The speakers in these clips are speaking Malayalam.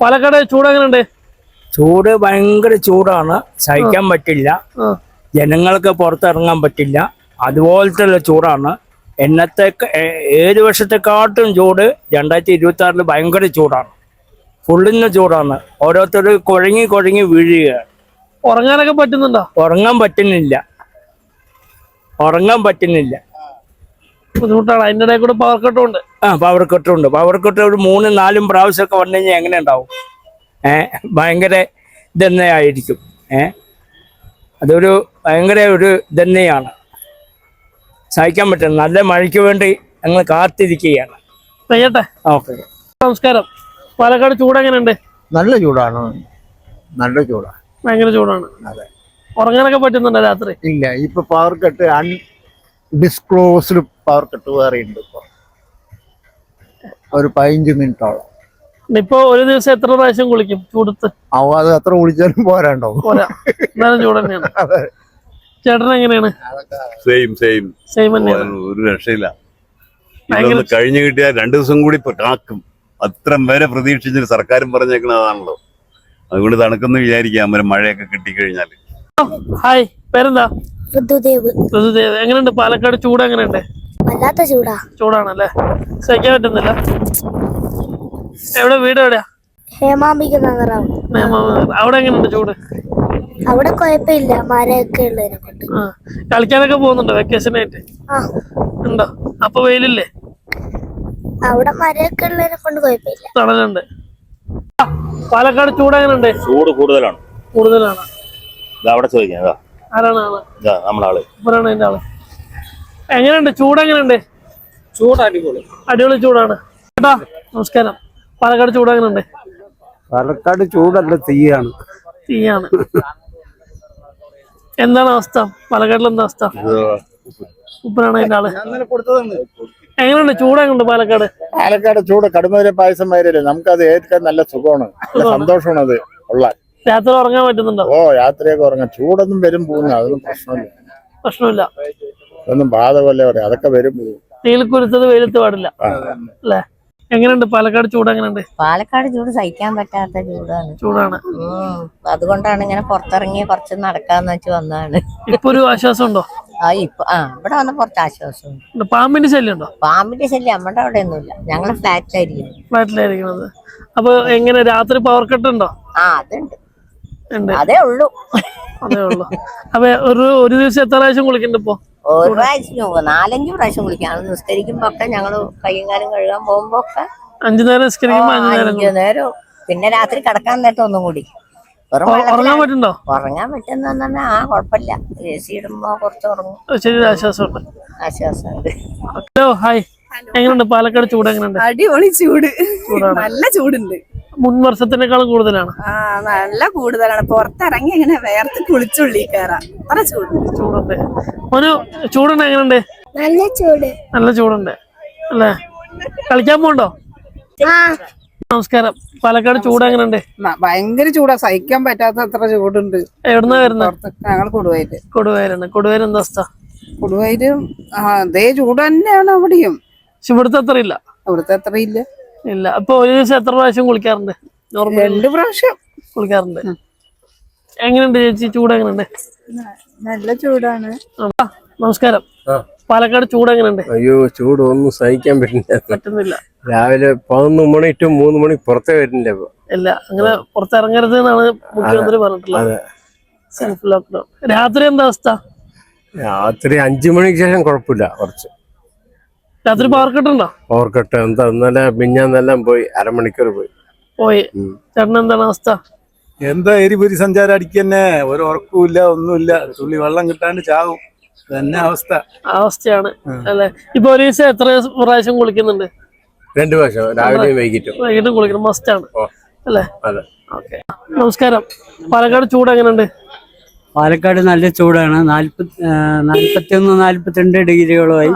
പാലക്കാട് ചൂട് എങ്ങനെയുണ്ട്? ചൂട് ഭയങ്കര ചൂടാണ്, സഹിക്കാൻ പറ്റില്ല. ജനങ്ങൾക്ക് പുറത്തിറങ്ങാൻ പറ്റില്ല. അതുപോലത്തെ ചൂടാണ്. ഏഴ് വർഷത്തെക്കാട്ടും ചൂട് 2026 ഭയങ്കര ചൂടാണ്. ഫുള്ളിന് ചൂടാണ്. ഓരോരുത്തർ കുഴങ്ങി വീഴുകയാണ്. ഉറങ്ങാനൊക്കെ പറ്റുന്നുണ്ടോ? ഉറങ്ങാൻ പറ്റുന്നില്ല. ബുദ്ധിമുട്ടാണ്. അതിൻ്റെ ഇടയിൽ കൂടെ പവർ കട്ടും ഉണ്ട്. പവർ കട്ടുണ്ട്. പവർ കട്ട് ഒരു 3-4 പ്രാവശ്യമൊക്കെ വന്നു കഴിഞ്ഞാൽ എങ്ങനെ ഉണ്ടാവും? ഭയങ്കര ഇതന്നെ ആയിരിക്കും. അതൊരു ഭയങ്കര ഒരു ഇതന്നെയാണ്, സഹിക്കാൻ പറ്റുന്നത്. നല്ല മഴയ്ക്ക് വേണ്ടി ഞങ്ങൾ കാത്തിരിക്കുകയാണ്. പെയ്യട്ടെ. ഓക്കെ. നമസ്കാരം. പാലക്കാട് ചൂട് എങ്ങനെയുണ്ട്? നല്ല ചൂടാണ്. ഭയങ്കര ചൂടാണ്. അതെ. ഉറങ്ങാനൊക്കെ പറ്റുന്നുണ്ടോ രാത്രി? ഇല്ല, ഇപ്പൊ power cut undisclosed power cut വേറെ ഉണ്ട്. ഇപ്പൊ ഒരു 15 മിനിറ്റോളം. ഇപ്പൊ ഒരു ദിവസം എത്ര പ്രാവശ്യം കുളിക്കും ചൂടത്ത്? അത് എത്ര കുളിച്ചാലും പോരാണ്ടോ? പോരാ, എന്നാലും ചൂട് തന്നെയാണ്. ചേട്ടൻ എങ്ങനെയാണ്? സെയിം തന്നെയാണ്. ഒരു രക്ഷയില്ല. കഴിഞ്ഞു കിട്ടിയാൽ 2 ദിവസം കൂടി കാക്കും. അത്ര വരെ പ്രതീക്ഷിച്ചൊരു സർക്കാരും പറഞ്ഞേക്കുന്നതാണല്ലോ. അതുകൊണ്ട് തണുക്കെന്ന് വിചാരിക്കാം മഴയൊക്കെ കിട്ടിക്കഴിഞ്ഞാല്. ഹായ്, പേരെന്താ? ഋതുദേവ്. എങ്ങനെയുണ്ട് പാലക്കാട് ചൂട്? എങ്ങനെയുണ്ട്? വല്ലാത്ത ചൂടാണല്ലേ, സഹിക്കാൻ പറ്റുന്നില്ല. വീട് എവിടെയാ? ഹേമാംബിക നഗറാണ്. അവിടെ എങ്ങനെയുണ്ട് ചൂട്? അവിടെ കുഴപ്പമില്ല, മരമൊക്കെ ഉള്ളതിനെ കൊണ്ട്. കളിക്കാനൊക്കെ പോകുന്നുണ്ടോ വെക്കേഷനായിട്ട്? ഉണ്ടോ? അപ്പൊ വെയിലില്ലേ? അവിടെ മരമൊക്കെ ഉള്ളതിനെ കൊണ്ട് കുഴപ്പമില്ല, തണലുണ്ട്. പാലക്കാട് ചൂട് എങ്ങനെയുണ്ട്? ചൂട് കൂടുതലാണ്. അവിടെ ചോദിക്കാം. ആരാണ് ആള്? നമ്മളാള് ഇവരാണ് അതിന്റെ ആള്. എങ്ങനെയുണ്ട് ചൂട്? എങ്ങനെയുണ്ട്? ചൂട് അടിപൊളി ചൂടാണ്. ചേട്ടാ നമസ്കാരം. പാലക്കാട് ചൂട് എങ്ങനെയുണ്ട്? പാലക്കാട് ചൂടല്ല, തീയാണ്. എന്താണ് അവസ്ഥ? പാലക്കാട്ടിൽ എന്താ അവസ്ഥ? ഉപ്പനാണ് അതിന്റെ ആള്. എങ്ങനെയുണ്ട് ചൂട്? എങ്ങനെയുണ്ട് പാലക്കാട് ചൂട്? കടുമ പായസം വരല്ലേ, നമുക്കത് ഏറ്റവും നല്ല സുഖമാണ്, നല്ല സന്തോഷമാണ് അത് ഉള്ള. രാത്രി ഉറങ്ങാൻ പറ്റുന്നുണ്ടോ? രാത്രിയൊക്കെ ഉറങ്ങാം. ചൂടൊന്നും വരും പോകുന്നു, അതൊന്നും പ്രശ്നമില്ല. അതൊന്നും ബാധകമല്ലേ പറയാം, അതൊക്കെ വരും പോകും. തീയിൽ കുരുത്തത് വെയിലത്ത് പാടില്ല അല്ലേ? എങ്ങനെയുണ്ട് പാലക്കാട് ചൂട്? എങ്ങനെയുണ്ട്? പാലക്കാട് ചൂട് സഹിക്കാൻ പറ്റാത്ത ചൂടാണ്. അതുകൊണ്ടാണ് ഇങ്ങനെ പുറത്തിറങ്ങി കുറച്ച് നടക്കാന്ന് വെച്ച് വന്നതാണ്. ഇപ്പൊ ഒരു ആശ്വാസം ഉണ്ടോ? ഇവിടെ വന്ന കുറച്ച് ആശ്വാസമുണ്ട്. പാമ്പിന്റെ ശല്യം ഉണ്ടോ? പാമ്പിന്റെ ശല്യം നമ്മുടെ അവിടെ ഒന്നുമില്ല, ഞങ്ങള് ഫ്ലാറ്റിലായിരിക്കുന്നത്. അപ്പൊ എങ്ങനെ രാത്രി പവർ കട്ട് ഉണ്ടോ? അതുണ്ട്. അതേ ഉള്ളൂ. അപ്പൊ ഒരു ദിവസം എത്ര പ്രാവശ്യം കുളിക്കണ്ട? ഇപ്പൊ ഒരു പ്രാവശ്യം 4-5 പ്രാവശ്യം കുളിക്കാം. നിസ്കരിക്കുമ്പോ ഒക്കെ ഞങ്ങള് കയ്യും കാലും കഴുകാൻ പോകുമ്പോ ഒക്കെ 5 നേരം നിസ്കരിക്കുമ്പോ 5 നേരം. പിന്നെ രാത്രി കിടക്കാൻ നേരത്തെ ഒന്നും കൂടി. ഉറങ്ങാൻ പറ്റുന്നുണ്ടോ? ഉറങ്ങാൻ പറ്റുന്ന കുഴപ്പമില്ല. AC ഇടുമ്പോ കുറച്ച് ഉറങ്ങും. ശരി, ആശ്വാസമുണ്ട്. Hello, hi. എങ്ങനെയുണ്ട് പാലക്കാട് ചൂട്? എങ്ങനെയുണ്ട്? അടിപൊളി ചൂട്. നല്ല ചൂടുണ്ട്. മുൻ വർഷത്തിനേക്കാളും കൂടുതലാണ്. നല്ല കൂടുതലാണ്. പുറത്തിറങ്ങി ഇങ്ങനെ വേർത്ത് കുളിച്ചുള്ളി കയറാം. അത്ര ചൂടുണ്ട്. ചൂടുണ്ട്. എങ്ങനെയുണ്ട്? നല്ല ചൂടുണ്ട് അല്ലേ? കളിക്കാൻ പോണ്ടോ? നമസ്കാരം. പാലക്കാട് ചൂട് എങ്ങനെയുണ്ട്? ഭയങ്കര ചൂടാ, സഹിക്കാൻ പറ്റാത്ത അത്ര ചൂടുണ്ട്. എവിടുന്നാ വരുന്നത്? ഞങ്ങൾ കൊടുവയറ്. എന്താ അവസ്ഥ? കൊടുവയരും അതേ ചൂട് തന്നെയാണ് അവിടെയും. ഇവിടുത്തെ അത്ര ഇല്ല. ഇല്ല. അപ്പൊ ഒരു ദിവസം എത്ര പ്രാവശ്യം കുളിക്കാറുണ്ട്? 2 പ്രാവശ്യം കുളിക്കാറുണ്ട്. എങ്ങനെയുണ്ട് ചേച്ചി ചൂട്? എങ്ങനെയുണ്ട്? നല്ല ചൂടാണ്. നമസ്കാരം. പാലക്കാട് ചൂട് എങ്ങനെയുണ്ട്? അയ്യോ, ചൂട് ഒന്നും സഹിക്കാൻ പറ്റുന്നില്ല. രാവിലെ 11 മണി to 3 മണി പുറത്തേ വരുന്നില്ല. ഇല്ല, അങ്ങനെ പുറത്തിറങ്ങരുത് എന്നാണ് മുഖ്യമന്ത്രി പറഞ്ഞിട്ടുള്ളത്. Self lockdown. രാത്രി എന്താ അവസ്ഥ? രാത്രി 5 മണിക്ക് ശേഷം കുഴപ്പമില്ല. കുറച്ച് രാത്രി പവർ കട്ട് ഉണ്ടോ? പവർ കട്ട് ഇന്നലെ മിഞ്ഞാന്നെല്ലാം പോയി, അരമണിക്കൂർ പോയി. ചേട്ടൻ എന്താണ് അവസ്ഥ? എന്താ എരിപൊരി സഞ്ചാരം അടിക്കന്നെ, ഒരു ഉറക്കമില്ല, ഒന്നുമില്ല. തുള്ളി വെള്ളം കിട്ടാണ്ട് ചാവും. തന്നെ അവസ്ഥയാണ് അല്ലെ? ഇപ്പൊ ഒരു ദിവസം എത്ര പ്രാവശ്യം കുളിക്കുന്നുണ്ട്? 2 പ്രാവശ്യം, രാവിലെയും വൈകിട്ടും കുളിക്കണം. മസ്റ്റ് ആണ് അല്ലേ? ഓക്കെ. നമസ്കാരം. പാലക്കാട് ചൂട് എങ്ങനെയുണ്ട്? പാലക്കാട് നല്ല ചൂടാണ്. 41-42 ഡിഗ്രിയോളമായി.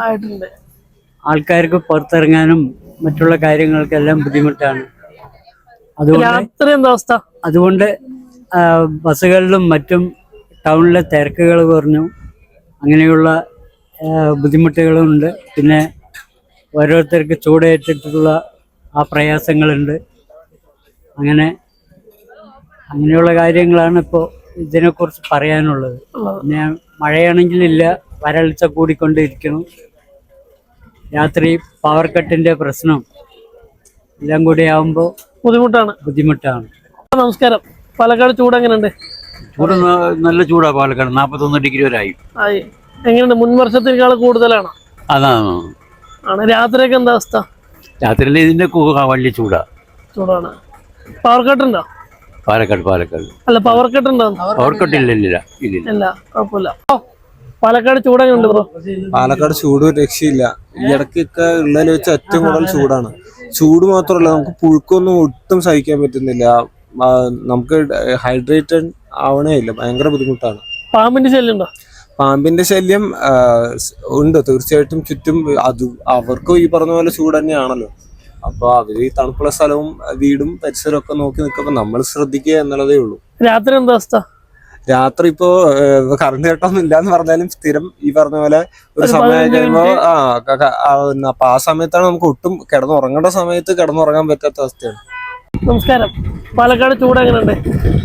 ആൾക്കാർക്ക് പുറത്തിറങ്ങാനും മറ്റുള്ള കാര്യങ്ങൾക്കെല്ലാം ബുദ്ധിമുട്ടാണ്. അതുകൊണ്ട് ബസ്സുകളിലും മറ്റും ടൗണിലെ തിരക്കുകൾ കുറഞ്ഞു. അങ്ങനെയുള്ള ബുദ്ധിമുട്ടുകളുണ്ട്. പിന്നെ ഓരോരുത്തർക്ക് ചൂടേറ്റിട്ടുള്ള ആ പ്രയാസങ്ങളുണ്ട്. അങ്ങനെയുള്ള കാര്യങ്ങളാണ് ഇപ്പോൾ ഇതിനെക്കുറിച്ച് പറയാനുള്ളത്. പിന്നെ മഴയാണെങ്കിലില്ല, വരൾച്ച കൂടിക്കൊണ്ടിരിക്കുന്നു, രാത്രി പവർ കട്ടിന്റെ പ്രശ്നം എല്ലാം കൂടി ആവുമ്പോൾ ബുദ്ധിമുട്ടാണ്. നമസ്കാരം. പാലക്കാട് ചൂട് എങ്ങനെയുണ്ട്? ചൂട് നല്ല ചൂടാ പാലക്കാട്, 41 ഡിഗ്രി വരെ ആയി. എങ്ങനെയുണ്ട്? മുൻ വർഷത്തേക്കാൾ കൂടുതലാണോ? അതാണ്. രാത്രിയൊക്കെ എന്താ അവസ്ഥ? രാത്രിയിൽ ഇതിന്റെ വലിയ ചൂടാണ്. പവർ കട്ട് ഉണ്ടോ പാലക്കാട്? അല്ല, പവർ കട്ട് ഉണ്ടോ? പവർ കട്ട് ഇല്ല. കുഴപ്പമില്ല. പാലക്കാട് ചൂട് എങ്ങനെയുണ്ട് ബ്രോ? പാലക്കാട് ചൂട് രക്ഷയില്ല. ഈ ഇടയ്ക്കൊക്കെ ഉള്ളതിൽ വെച്ച് ഏറ്റവും കൂടുതൽ ചൂടാണ്. ചൂട് മാത്രമല്ല, നമുക്ക് പുഴുക്കൊന്നും ഒട്ടും സഹിക്കാൻ പറ്റുന്നില്ല. നമുക്ക് ഹൈഡ്രേറ്റഡ് ആവണേ ഇല്ല, ഭയങ്കര ബുദ്ധിമുട്ടാണ്. പാമ്പിന്റെ ശല്യം ഉണ്ടോ? പാമ്പിന്റെ ശല്യം ഉണ്ട് തീർച്ചയായിട്ടും. ചുറ്റും അത് അവർക്കും ഈ പറഞ്ഞ പോലെ ചൂട് തന്നെയാണല്ലോ. അപ്പൊ അവര് ഈ തണുപ്പുള്ള സ്ഥലവും വീടും പരിസരവും ഒക്കെ നോക്കി നിൽക്കുമ്പോ നമ്മൾ ശ്രദ്ധിക്കുക എന്നുള്ളതേ ഉള്ളൂ. രാത്രി എന്താ അവസ്ഥ? രാത്രി ഇപ്പോ കറണ്ട് കട്ടൊന്നും ഇല്ലാന്ന് പറഞ്ഞാലും സ്ഥിരം ഈ പറഞ്ഞ പോലെ ഒരു സമയം കഴിയുമ്പോ അപ്പൊ ആ സമയത്താണ് നമുക്ക് ഒട്ടും കിടന്നുറങ്ങേണ്ട സമയത്ത് കിടന്നുറങ്ങാൻ പറ്റാത്ത അവസ്ഥയാണ്. നമസ്കാരം. പാലക്കാട് ചൂട് എങ്ങനെയുണ്ട്?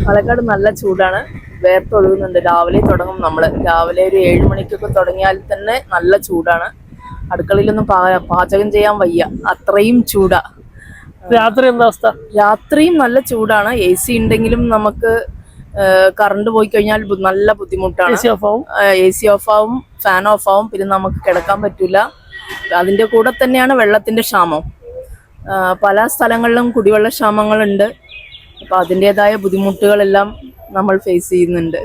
പാലക്കാട് നല്ല ചൂടാണ്, വേർത്തൊഴുകുന്നുണ്ട്. രാവിലെ തുടങ്ങും നമ്മള്. രാവിലെ ഒരു 7 മണിക്കൊക്കെ തുടങ്ങിയാൽ തന്നെ നല്ല ചൂടാണ്. അടുക്കളയിലൊന്നും പാചകം ചെയ്യാൻ വയ്യ, അത്രയും ചൂടാ. രാത്രി എന്താ അവസ്ഥ? രാത്രിയും നല്ല ചൂടാണ്. AC ഉണ്ടെങ്കിലും നമുക്ക് കറണ്ട് പോയി കഴിഞ്ഞാൽ നല്ല ബുദ്ധിമുട്ടാണ്. AC ഓഫ് ആവും, ഫാൻ ഓഫ് ആവും, പിന്നെ നമുക്ക് കിടക്കാൻ പറ്റൂല. അതിന്റെ കൂടെ തന്നെയാണ് വെള്ളത്തിന്റെ ക്ഷാമം. പല സ്ഥലങ്ങളിലും കുടിവെള്ള ക്ഷാമങ്ങളുണ്ട്. അപ്പൊ അതിൻ്റെതായ ബുദ്ധിമുട്ടുകളെല്ലാം നമ്മൾ ഫേസ് ചെയ്യുന്നുണ്ട്.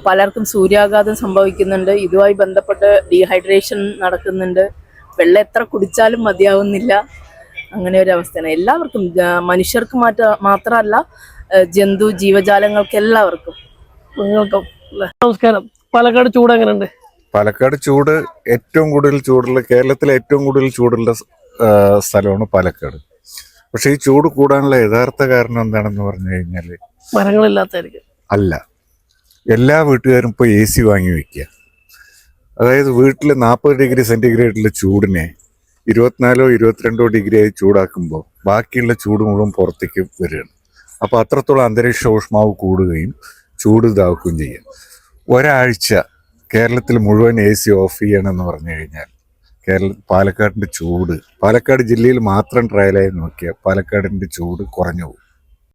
പലർക്കും സൂര്യാഘാതം സംഭവിക്കുന്നുണ്ട്. ഇതുമായി ബന്ധപ്പെട്ട് ഡീഹൈഡ്രേഷൻ നടക്കുന്നുണ്ട്. വെള്ളം എത്ര കുടിച്ചാലും മതിയാവുന്നില്ല. അങ്ങനെ ഒരു അവസ്ഥയാണ് എല്ലാവർക്കും, മനുഷ്യർക്ക് മാത്രമല്ല, ജന്തു ജീവജാലങ്ങൾക്ക് എല്ലാവർക്കും. നമസ്കാരം. പാലക്കാട് ചൂട് എങ്ങനെയുണ്ട്? പാലക്കാട് ചൂട് ഏറ്റവും കൂടുതൽ ചൂടുള്ള, കേരളത്തിലെ ഏറ്റവും കൂടുതൽ ചൂടുള്ള സ്ഥലമാണ് പാലക്കാട്. പക്ഷെ ഈ ചൂട് കൂടാനുള്ള യഥാർത്ഥ കാരണം എന്താണെന്ന് പറഞ്ഞു കഴിഞ്ഞാൽ മരങ്ങളില്ലാത്തായിരിക്കും. അല്ല, എല്ലാ വീട്ടുകാരും ഇപ്പോൾ AC വാങ്ങി വെക്കുക. അതായത് വീട്ടിൽ 40 ഡിഗ്രി സെന്റിഗ്രേഡിലെ ചൂടിനെ 24 22 ഡിഗ്രി ആയി ചൂടാക്കുമ്പോൾ ബാക്കിയുള്ള ചൂട് മുഴുവൻ പുറത്തേക്ക് വരികയാണ്. അപ്പോൾ അത്രത്തോളം അന്തരീക്ഷ ഊഷ്മാവ് കൂടുകയും ചൂട് ഇതാക്കുകയും ചെയ്യും. ഒരാഴ്ച കേരളത്തിൽ മുഴുവൻ AC ഓഫ് ചെയ്യണമെന്ന് പറഞ്ഞു കഴിഞ്ഞാൽ പാലക്കാടിൻ്റെ ചൂട്, പാലക്കാട് ജില്ലയിൽ മാത്രം ട്രയലായി നോക്കിയാൽ പാലക്കാടിൻ്റെ ചൂട് കുറഞ്ഞു പോകും.